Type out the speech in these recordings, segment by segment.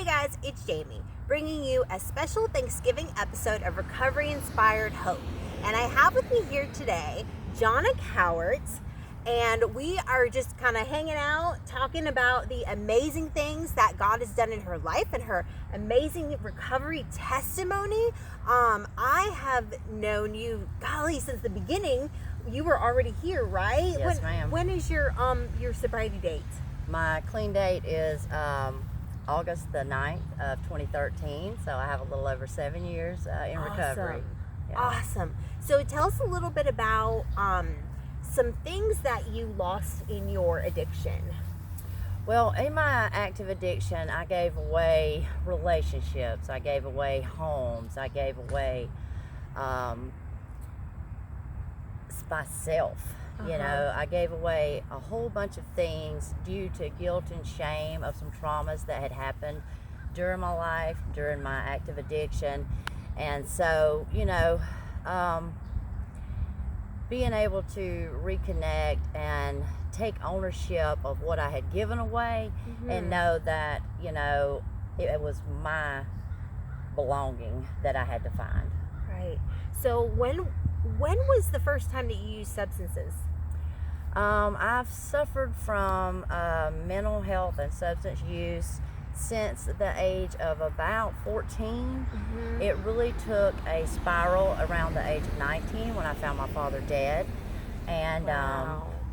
Hey guys, it's Jamie, bringing you a special Thanksgiving episode of Recovery Inspired Hope. And I have with me here today, Johnna Cowart, and we are just kind of hanging out, talking about the amazing things that God has done in her life and her amazing recovery testimony. I have known you, golly, since the beginning. You were already here, right? Yes, ma'am. When is your sobriety date? My clean date is August the 9th of 2013, so I have a little over 7 years in recovery. Yeah. Awesome. So tell us a little bit about some things that you lost in your addiction. Well, in my active addiction, I gave away relationships, I gave away homes, I gave away myself. You know, I gave away a whole bunch of things due to guilt and shame of some traumas that had happened during my life, during my active addiction. And so, you know, being able to reconnect and take ownership of what I had given away and know that, you know, it was my belonging that I had to find. Right. So when was the first time that you used substances? I've suffered from mental health and substance use since the age of about 14. It really took a spiral around the age of 19 when I found my father dead. And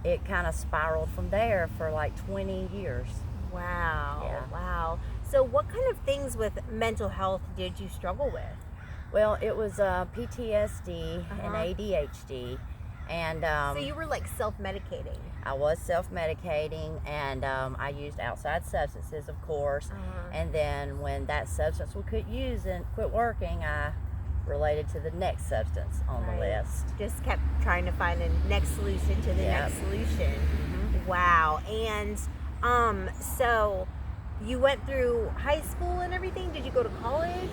it kind of spiraled from there for like 20 years. Wow. Yeah. Wow. So what kind of things with mental health did you struggle with? Well, it was PTSD and ADHD. And so you were like self-medicating. I was self-medicating, and I used outside substances, of course. And then when that substance we could use and quit working, I related to the next substance on the list. Just kept trying to find the next solution to the next solution. Wow. And so you went through high school and everything. Did you go to college?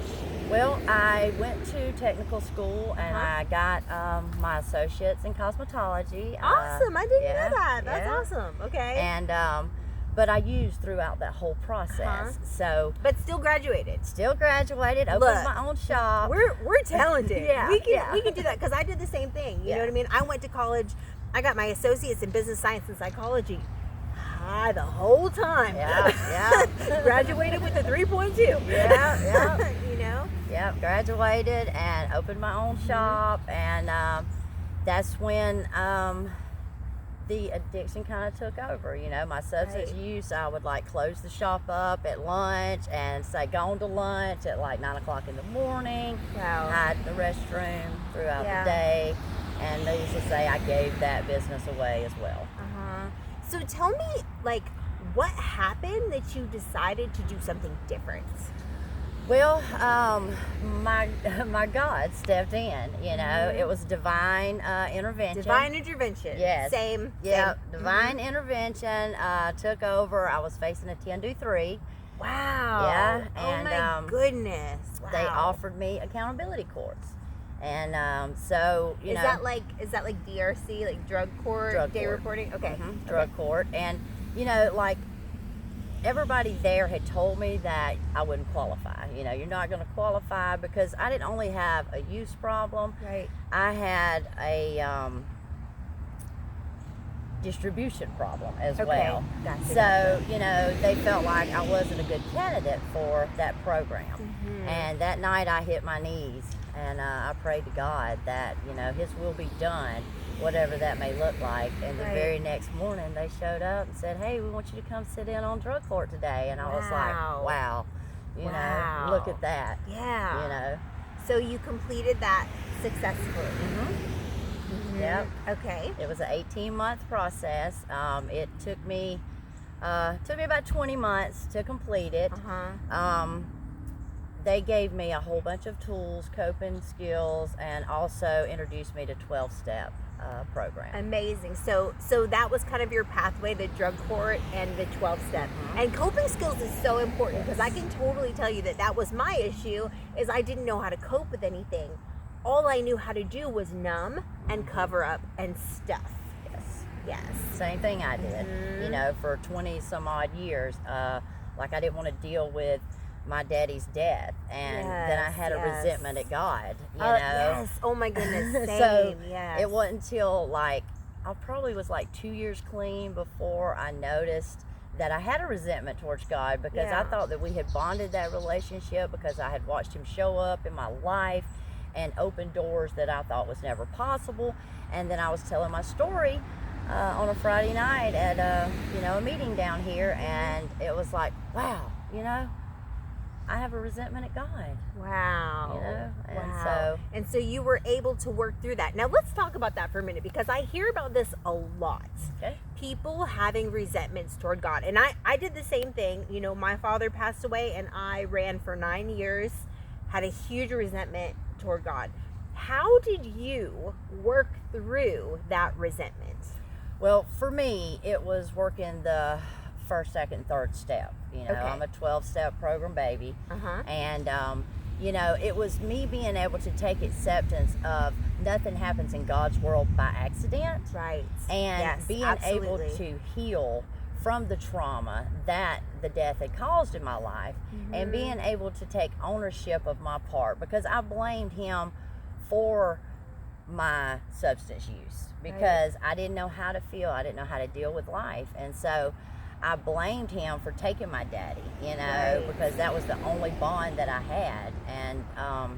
Well, I went to technical school and I got my associates in cosmetology. Awesome. I didn't know that. That's awesome. Okay. And but I used throughout that whole process. So, but still graduated. Still graduated. Opened my own shop. We're talented. We can do that because I did the same thing. You know what I mean? I went to college. I got my associates in business science and psychology. The whole time. Graduated with a 3.2. You know? Yep, graduated and opened my own shop, and that's when the addiction kind of took over. You know, my substance use, I would like close the shop up at lunch and say gone to lunch at like 9 o'clock in the morning. Hide the restroom throughout the day, and needless to say, I gave that business away as well. So tell me, like, what happened that you decided to do something different? Well, my God stepped in. You know, it was divine intervention. Divine intervention. Yes. Same. Divine intervention took over. I was facing a 10-3. Wow. Yeah. And, oh my goodness. Wow. They offered me accountability courts. And so, you know, is that like DRC, like drug court, day reporting? Okay. Drug court. And, you know, like, everybody there had told me that I wouldn't qualify. You know, you're not going to qualify because I didn't only have a use problem. Right. I had a distribution problem as well. So, you know, they felt like I wasn't a good candidate for that program. And that night I hit my knees and I prayed to God that, you know, His will be done, whatever that may look like. And the very next morning they showed up and said, hey, we want you to come sit in on drug court today. And I was like, wow, you know, look at that. Yeah. You know. So you completed that successfully. Yep. Okay. It was an 18-month process. It took me about 20 months to complete it. They gave me a whole bunch of tools, coping skills, and also introduced me to 12-step program. Amazing. So that was kind of your pathway, the drug court and the 12-step. And coping skills is so important because I can totally tell you that was my issue, is I didn't know how to cope with anything. All I knew how to do was numb and cover up and stuff. Yes. Same thing I did. You know, for 20 some odd years. Like, I didn't want to deal with my daddy's death, and then I had a resentment at God, you know. Yes. Oh my goodness. Same. So yes. it wasn't until like I probably was like 2 years clean before I noticed that I had a resentment towards God, because I thought that we had bonded that relationship, because I had watched him show up in my life and open doors that I thought was never possible. And then I was telling my story on a Friday night at a meeting down here, and it was like, wow, I have a resentment at God. Wow. And so you were able to work through that. Now let's talk about that for a minute, because I hear about this a lot. Okay. People having resentments toward God. And I did the same thing. My father passed away, and I ran for 9 years, had a huge resentment toward God. How did you work through that resentment? Well, for me, it was working the first, second, third step. I'm a 12-step program baby. And it was me being able to take acceptance of nothing happens in God's world by accident. Right. And being able to heal from the trauma that the death had caused in my life, and being able to take ownership of my part, because I blamed him for my substance use, because I didn't know how to feel. I didn't know how to deal with life. And so I blamed him for taking my daddy, because that was the only bond that I had. And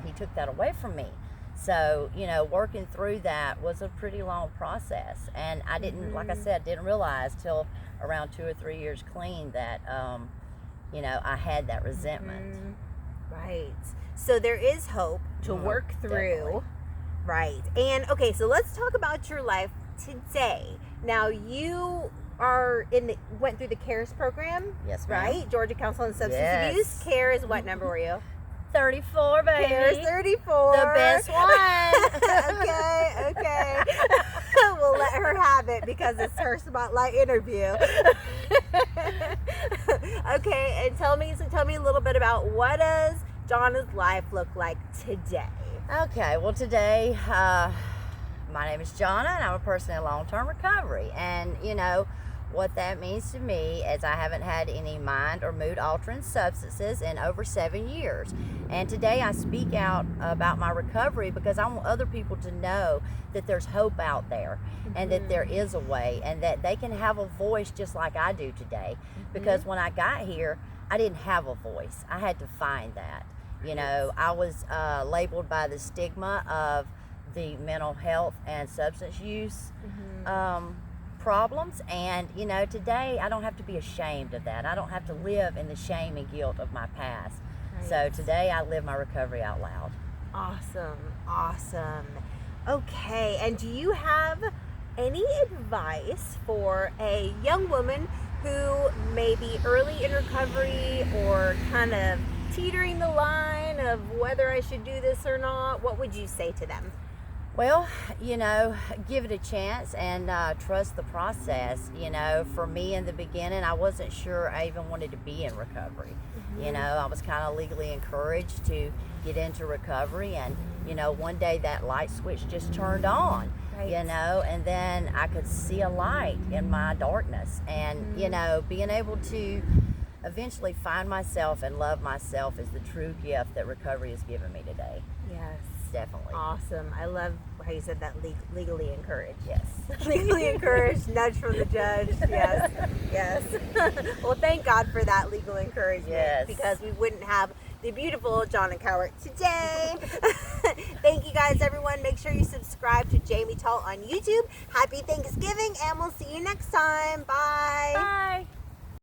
he took that away from me. So, working through that was a pretty long process. And I didn't, like I said, didn't realize till around 2 or 3 years clean that, I had that resentment. Right. So there is hope to work through. Definitely. Right. And okay, so let's talk about your life today. Now you are went through the CARES program. Yes, ma'am. Right? Georgia Council on Substance Abuse. CARES, what number were you? 34, baby. CARES 34. The best one. Okay. We'll let her have it because it's her spotlight interview. Okay, and tell me a little bit about what does Johnna's life look like today? Okay, well today, my name is Johnna, and I'm a person in long-term recovery. And what that means to me is I haven't had any mind or mood altering substances in over 7 years. And today I speak out about my recovery because I want other people to know that there's hope out there, and that there is a way, and that they can have a voice just like I do today. Because when I got here, I didn't have a voice. I had to find that. I was labeled by the stigma of the mental health and substance use problems. And, today I don't have to be ashamed of that. I don't have to live in the shame and guilt of my past. Right. So today I live my recovery out loud. Awesome. Okay, and do you have any advice for a young woman who may be early in recovery, or kind of teetering the line of whether I should do this or not? What would you say to them? Well, give it a chance and trust the process. For me in the beginning, I wasn't sure I even wanted to be in recovery. I was kind of legally encouraged to get into recovery, and one day that light switch just turned on. Right. And then I could see a light in my darkness, and being able to eventually find myself and love myself is the true gift that recovery has given me today. Yes. Definitely. Awesome. I love how you said that, legally encouraged. Yes. Legally encouraged, nudge from the judge. Yes. Well, thank God for that legal encouragement. Yes. Because we wouldn't have the beautiful Johnna Cowart today. Thank you guys, everyone. Make sure you subscribe to Jamie Tall on YouTube. Happy Thanksgiving, and we'll see you next time. Bye. Bye.